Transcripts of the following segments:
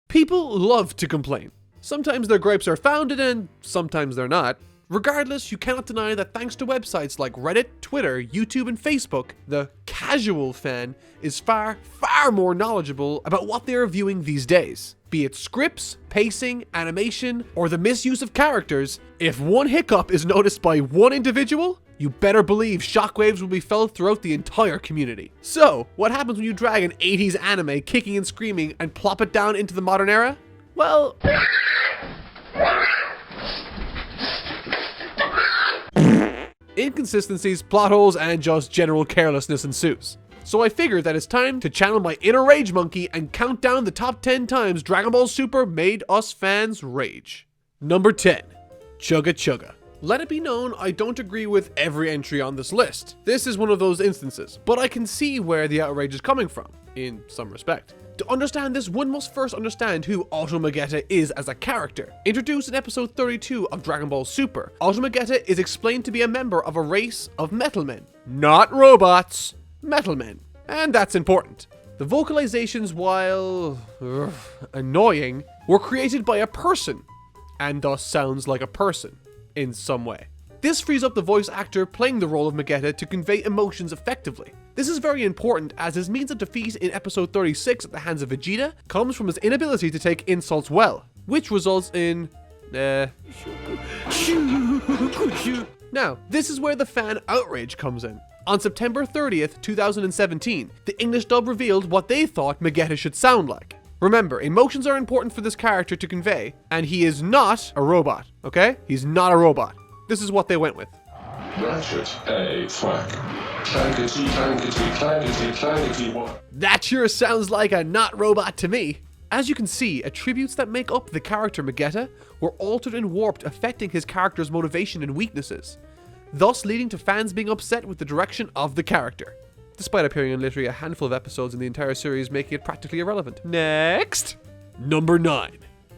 People love to complain. Sometimes their gripes are founded and sometimes they're not. Regardless, you cannot deny that thanks to websites like Reddit, Twitter, YouTube, and Facebook, the casual fan is far more knowledgeable about what they are viewing these days. Be it scripts, pacing, animation, or the misuse of characters, if one hiccup is noticed by one individual, you better believe shockwaves will be felt throughout the entire community. So, what happens when you drag an 80s anime kicking and screaming and plop it down into the modern era? Well... inconsistencies, plot holes, and just general carelessness ensues. So I figured that it's time to channel my inner rage monkey and count down the top 10 times Dragon Ball Super made us fans rage. Number 10. Chugga Chugga. Let it be known, I don't agree with every entry on this list. This is one of those instances, but I can see where the outrage is coming from, in some respect. To understand this, one must first understand who Automagetta is as a character. Introduced in episode 32 of Dragon Ball Super, Automagetta is explained to be a member of a race of metal men. Not robots, metal men. And that's important. The vocalizations, while annoying, were created by a person, and thus sounds like a person in some way. This frees up the voice actor playing the role of Magetta to convey emotions effectively. This is very important as his means of defeat in episode 36 at the hands of Vegeta comes from his inability to take insults well, which results in... Now, this is where the fan outrage comes in. On September 30th, 2017, the English dub revealed what they thought Magetta should sound like. Remember, emotions are important for this character to convey, and he is not a robot, okay? He's not a robot. This is what they went with. Ratchet, a thwack. Clankety, clankety, clankety, clankety, what? That sure sounds like a not robot to me. As you can see, attributes that make up the character Magetta were altered and warped, affecting his character's motivation and weaknesses, thus leading to fans being upset with the direction of the character, despite appearing in literally a handful of episodes in the entire series, making it practically irrelevant. Next! Number 9.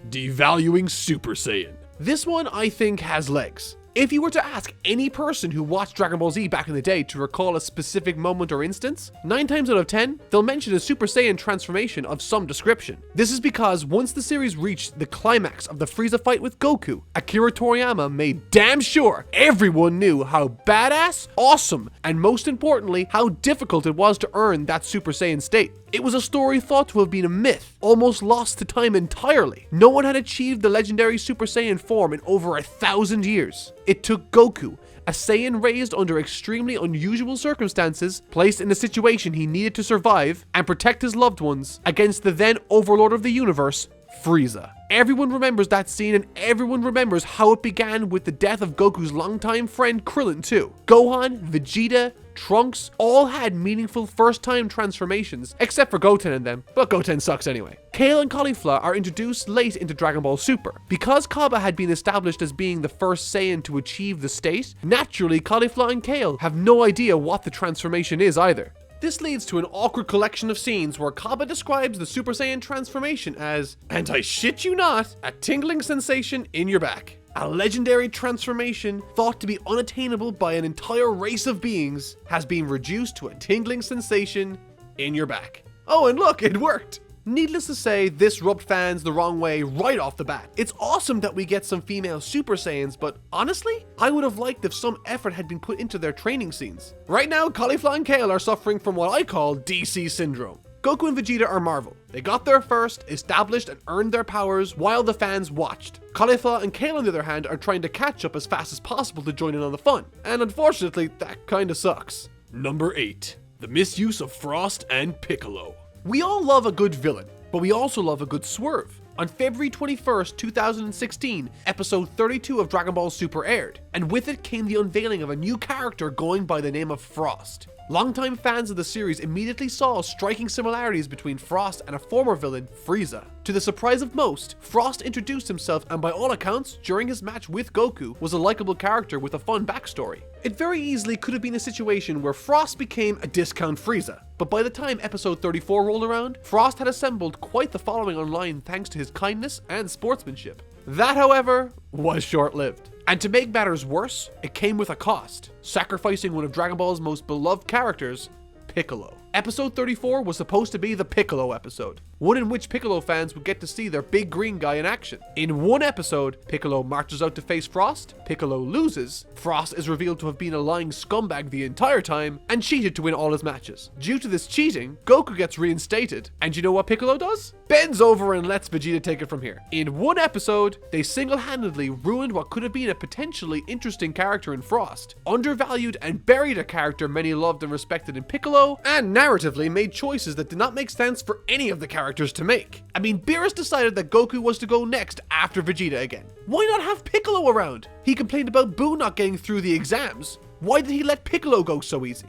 Devaluing Super Saiyan. This one, I think, has legs. If you were to ask any person who watched Dragon Ball Z back in the day to recall a specific moment or instance, 9 times out of 10, they'll mention a Super Saiyan transformation of some description. This is because once the series reached the climax of the Frieza fight with Goku, Akira Toriyama made damn sure everyone knew how badass, awesome, and most importantly, how difficult it was to earn that Super Saiyan state. It was a story thought to have been a myth, almost lost to time entirely. No one had achieved the legendary Super Saiyan form in over 1,000 years. It took Goku, a Saiyan raised under extremely unusual circumstances, placed in a situation he needed to survive and protect his loved ones, against the then overlord of the universe, Frieza. Everyone remembers that scene, and everyone remembers how it began with the death of Goku's longtime friend Krillin too. Gohan, Vegeta, Trunks all had meaningful first-time transformations, except for Goten and them, but Goten sucks anyway. Kale and Caulifla are introduced late into Dragon Ball Super. Because Kaba had been established as being the first Saiyan to achieve the state, naturally Caulifla and Kale have no idea what the transformation is either. This leads to an awkward collection of scenes where Kaba describes the Super Saiyan transformation as, and I shit you not, a tingling sensation in your back. A legendary transformation thought to be unattainable by an entire race of beings has been reduced to a tingling sensation in your back. Oh, and look, it worked! Needless to say, this rubbed fans the wrong way right off the bat. It's awesome that we get some female Super Saiyans, but honestly, I would have liked if some effort had been put into their training scenes. Right now, Caulifla and Kale are suffering from what I call DC syndrome. Goku and Vegeta are Marvel. They got there first, established and earned their powers while the fans watched. Caulifla and Kale on the other hand are trying to catch up as fast as possible to join in on the fun. And unfortunately, that kinda sucks. Number 8. The misuse of Frost and Piccolo. We all love a good villain, but we also love a good swerve. On February 21st, 2016, episode 32 of Dragon Ball Super aired, and with it came the unveiling of a new character going by the name of Frost. Longtime fans of the series immediately saw striking similarities between Frost and a former villain, Frieza. To the surprise of most, Frost introduced himself and by all accounts, during his match with Goku, was a likable character with a fun backstory. It very easily could have been a situation where Frost became a discount Frieza, but by the time episode 34 rolled around, Frost had assembled quite the following online thanks to his kindness and sportsmanship. That, however, was short-lived. And to make matters worse, it came with a cost, sacrificing one of Dragon Ball's most beloved characters, Piccolo. Episode 34 was supposed to be the Piccolo episode. one in which Piccolo fans would get to see their big green guy in action. In one episode, Piccolo marches out to face Frost, Piccolo loses, Frost is revealed to have been a lying scumbag the entire time, and cheated to win all his matches. Due to this cheating, Goku gets reinstated, and you know what Piccolo does? Bends over and lets Vegeta take it from here. In one episode, they single-handedly ruined what could have been a potentially interesting character in Frost, undervalued and buried a character many loved and respected in Piccolo, and narratively made choices that did not make sense for any of the characters to make. I mean, Beerus decided that Goku was to go next after Vegeta again. Why not have Piccolo around? He complained about Boo not getting through the exams. Why did he let Piccolo go so easy?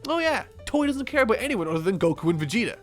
Oh yeah, Toei doesn't care about anyone other than Goku and Vegeta.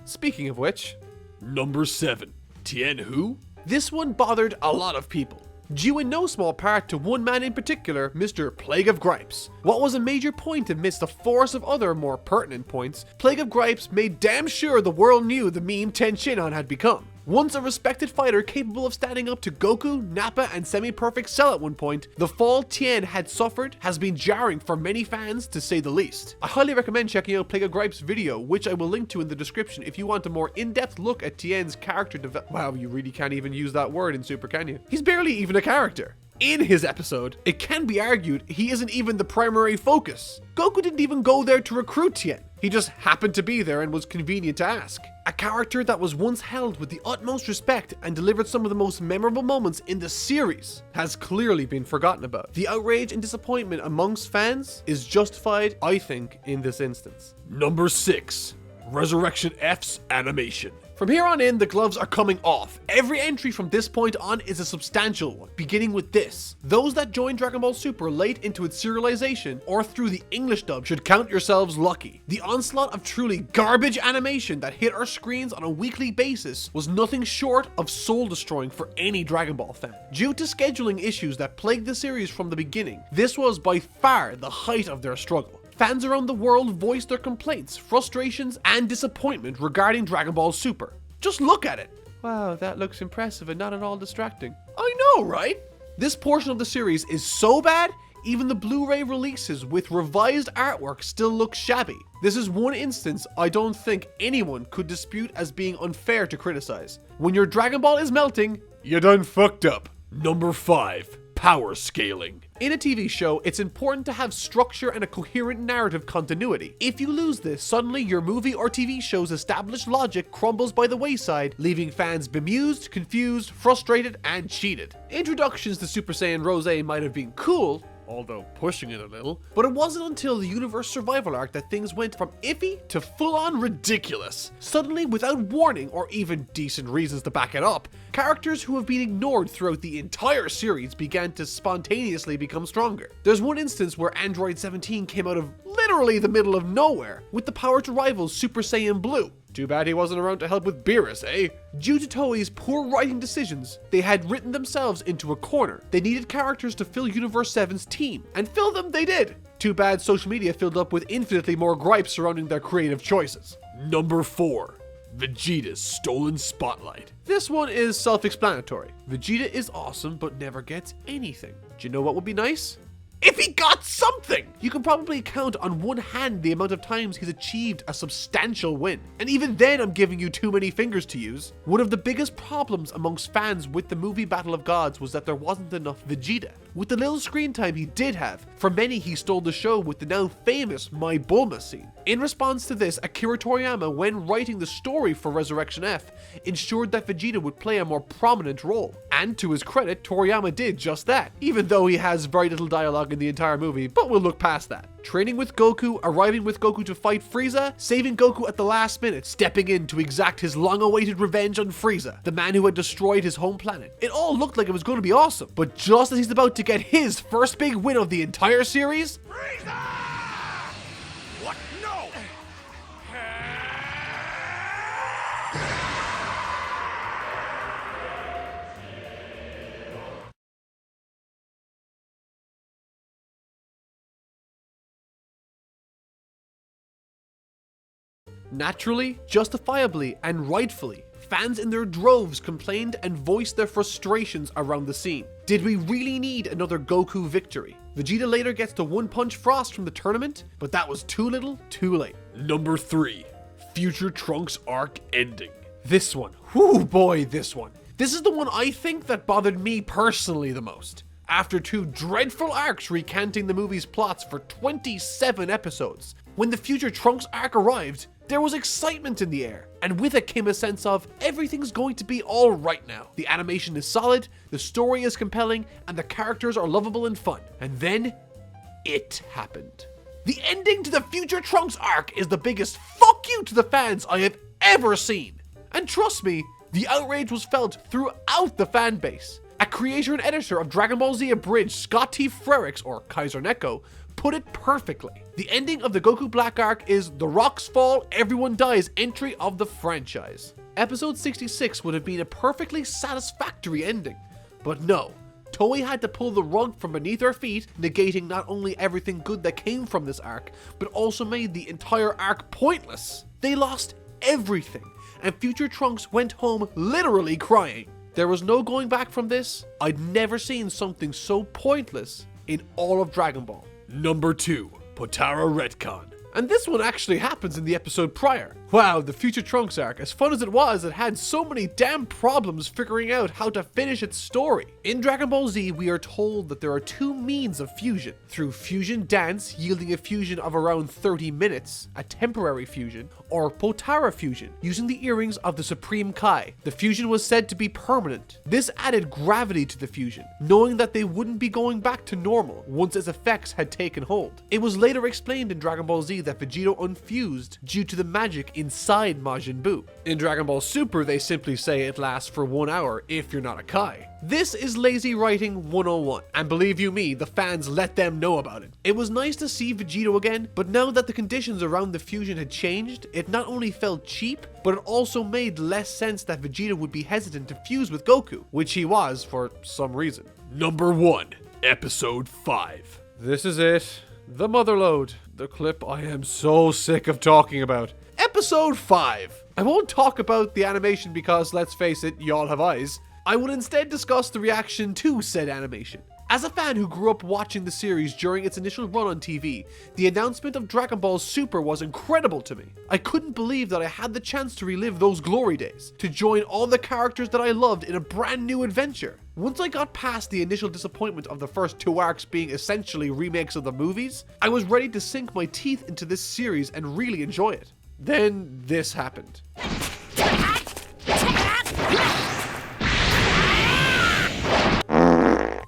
Speaking of which, number 7. Tien who? This one bothered a lot of people, due in no small part to one man in particular, Mr. Plague of Gripes. What was a major point amidst a force of other more pertinent points, Plague of Gripes made damn sure the world knew the meme Ten Shinhan had become. Once a respected fighter capable of standing up to Goku, Nappa, and semi-perfect Cell at one point, the fall Tien had suffered has been jarring for many fans to say the least. I highly recommend checking out Plague of Gripes' video, which I will link to in the description if you want a more in-depth look at Tien's character development. Wow, you really can't even use that word in Super, can you? He's barely even a character. In his episode, it can be argued he isn't even the primary focus. Goku didn't even go there to recruit Tien. He just happened to be there and was convenient to ask. A character that was once held with the utmost respect and delivered some of the most memorable moments in the series has clearly been forgotten about. The outrage and disappointment amongst fans is justified, I think, in this instance. Number 6. Resurrection F's animation. From here on in, the gloves are coming off. Every entry from this point on is a substantial one, beginning with this. Those that joined Dragon Ball Super late into its serialization or through the English dub should count yourselves lucky. The onslaught of truly garbage animation that hit our screens on a weekly basis was nothing short of soul-destroying for any Dragon Ball fan. Due to scheduling issues that plagued the series from the beginning, this was by far the height of their struggle. Fans around the world voiced their complaints, frustrations, and disappointment regarding Dragon Ball Super. Just look at it. Wow, that looks impressive and not at all distracting. I know, right? This portion of the series is so bad, even the Blu-ray releases with revised artwork still look shabby. This is one instance I don't think anyone could dispute as being unfair to criticize. When your Dragon Ball is melting, you done fucked up. Number 5. Power scaling. In a TV show, it's important to have structure and a coherent narrative continuity. If you lose this, suddenly your movie or TV show's established logic crumbles by the wayside, leaving fans bemused, confused, frustrated, and cheated. Introductions to Super Saiyan Rose might have been cool, although pushing it a little, but it wasn't until the Universe Survival arc that things went from iffy to full-on ridiculous. Suddenly, without warning or even decent reasons to back it up, characters who have been ignored throughout the entire series began to spontaneously become stronger. There's one instance where Android 17 came out of literally the middle of nowhere, with the power to rival Super Saiyan Blue. Too bad he wasn't around to help with Beerus, eh? Due to Toei's poor writing decisions, they had written themselves into a corner. They needed characters to fill Universe 7's team, and fill them they did. Too bad social media filled up with infinitely more gripes surrounding their creative choices. Number 4. Vegeta's stolen spotlight. This one is self-explanatory. Vegeta is awesome but never gets anything. Do you know what would be nice? If he got something! You can probably count on one hand the amount of times he's achieved a substantial win. And even then I'm giving you too many fingers to use. One of the biggest problems amongst fans with the movie Battle of Gods was that there wasn't enough Vegeta. With the little screen time he did have, for many he stole the show with the now famous My Bulma scene. In response to this, Akira Toriyama, when writing the story for Resurrection F, ensured that Vegeta would play a more prominent role. And to his credit, Toriyama did just that, even though he has very little dialogue in the entire movie, but we'll look past that. Training with Goku, arriving with Goku to fight Frieza, saving Goku at the last minute, stepping in to exact his long-awaited revenge on Frieza, the man who had destroyed his home planet. It all looked like it was going to be awesome, but just as he's about to get his first big win of the entire series, Frieza! What? No! naturally, justifiably, and rightfully, fans in their droves complained and voiced their frustrations around the scene. Did we really need another Goku victory? Vegeta later gets to one-punch Frost from the tournament, but that was too little, too late. Number 3. Future Trunks arc ending. This one. Whoo boy, this one. This is the one I think that bothered me personally the most. After 2 dreadful arcs recanting the movie's plots for 27 episodes, when the Future Trunks arc arrived, there was excitement in the air, and with it came a sense of everything's going to be alright now. The animation is solid, the story is compelling, and the characters are lovable and fun. And then, it happened. The ending to the Future Trunks arc is the biggest fuck you to the fans I have ever seen. And trust me, the outrage was felt throughout the fan base. A creator and editor of Dragon Ball Z Abridged, Scott T. Frericks, or Kaiser Neko, put it perfectly. The ending of the Goku Black arc is the rocks fall, everyone dies entry of the franchise. Episode 66 would have been a perfectly satisfactory ending, but no. Toei had to pull the rug from beneath our feet, negating not only everything good that came from this arc, but also made the entire arc pointless. They lost everything, and Future Trunks went home literally crying. There was no going back from this. I'd never seen something so pointless in all of Dragon Ball. Number 2, Potara Retcon. And this one actually happens in the episode prior. Wow, the Future Trunks arc, as fun as it was, it had so many damn problems figuring out how to finish its story. In Dragon Ball Z, we are told that there are 2 means of fusion. Through fusion dance, yielding a fusion of around 30 minutes, a temporary fusion, or Potara fusion, using the earrings of the Supreme Kai. The fusion was said to be permanent. This added gravity to the fusion, knowing that they wouldn't be going back to normal once its effects had taken hold. It was later explained in Dragon Ball Z that Vegito unfused due to the magic inside Majin Buu. In Dragon Ball Super, they simply say it lasts for 1 hour if you're not a Kai. This is lazy writing 101, and believe you me, the fans let them know about it. It was nice to see Vegito again, but now that the conditions around the fusion had changed, it not only felt cheap, but it also made less sense that Vegeta would be hesitant to fuse with Goku, which he was for some reason. Number 1, Episode 5. This is it. The Motherlode. The clip I am so sick of talking about. Episode 5. I won't talk about the animation because, let's face it, y'all have eyes. I will instead discuss the reaction to said animation. As a fan who grew up watching the series during its initial run on TV, the announcement of Dragon Ball Super was incredible to me. I couldn't believe that I had the chance to relive those glory days, to join all the characters that I loved in a brand new adventure. Once I got past the initial disappointment of the first 2 arcs being essentially remakes of the movies, I was ready to sink my teeth into this series and really enjoy it. Then this happened.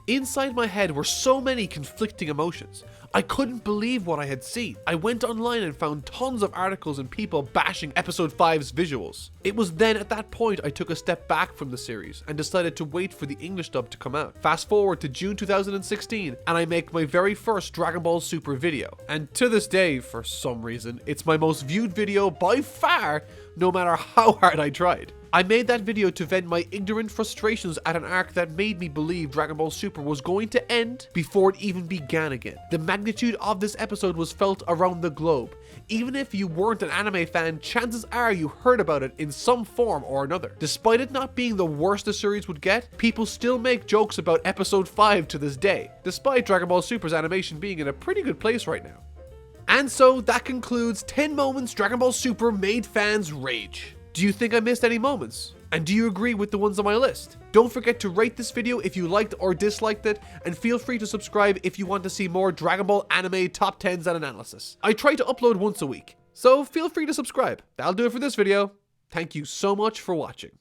Inside my head were so many conflicting emotions. I couldn't believe what I had seen. I went online and found tons of articles and people bashing Episode 5's visuals. It was then at that point I took a step back from the series and decided to wait for the English dub to come out. Fast forward to June 2016 and I make my very first Dragon Ball Super video. And to this day, for some reason, it's my most viewed video by far, no matter how hard I tried. I made that video to vent my ignorant frustrations at an arc that made me believe Dragon Ball Super was going to end before it even began again. The magnitude of this episode was felt around the globe. Even if you weren't an anime fan, chances are you heard about it in some form or another. Despite it not being the worst the series would get, people still make jokes about Episode 5 to this day, despite Dragon Ball Super's animation being in a pretty good place right now. And so that concludes 10 moments Dragon Ball Super made fans rage. Do you think I missed any moments? And do you agree with the ones on my list? Don't forget to rate this video if you liked or disliked it, and feel free to subscribe if you want to see more Dragon Ball anime top 10s and analysis. I try to upload once a week, so feel free to subscribe. That'll do it for this video. Thank you so much for watching.